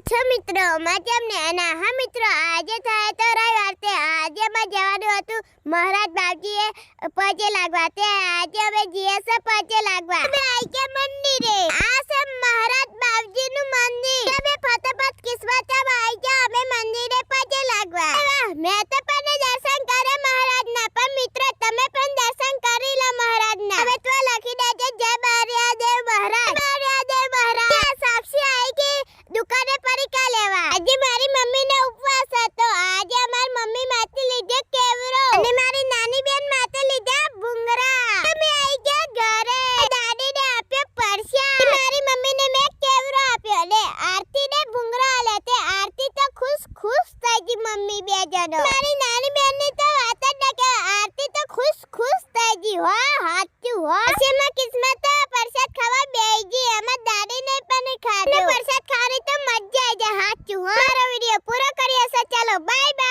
છો મિત્રો મજાને અને હા મિત્રો આજે થાય તો રવિવાર તે આજે માં જવાનું હતું મહારાજ બાપજીએ પગે લાગવા તે આજે અમે જઈએ છે પગે લાગવા અમે આઈ કે મંદિરે આ છે મહારાજ બાપજીનું મંદિર અમે ફટાફટ કિસ્મતમાં આઈ ગયા અમે મંદિરે પગે લાગવા મેં તો પણ દર્શન કરે મહારાજના પણ મિત્રો તમે પણ દર્શન કરી લો મહારાજના હવે તો લખી દેજે જય બારિયાદેવ મહારાજ બારિયાદેવ મહારાજ સાક્ષી આઈ કે દુકાને પરીક્ષા લેવા આજે મારી મમ્મીને ઉપવાસ હતો આજે અમાર મમ્મી માટે લીધે કેવરો અને મારી નાની બેન માટે લીધા ભૂંગરા અમે આઈ ગયા ઘરે દાદીને આપ્યો પરસ્યા મારી મમ્મીને મેં કેવરો આપ્યો ને આરતીને ભૂંગરા આલ્યા તે આરતી તો ખુશ થઈ ગઈ મમ્મી બે જણો મારી નાની બેનની તો વાત જ ન કે આરતી તો ખુશ થઈ ગઈ હો હાચું હો સેમાં કિસ્મત પરસાદ ખાવા બેહી ગઈ અમાર દાદીને પણ ખાધો પરસાદ ખાવાની તો મજા આવી જાય હાચું હો મારો વિડિયો પૂરો કરીએ છે ચાલો બાય બાય।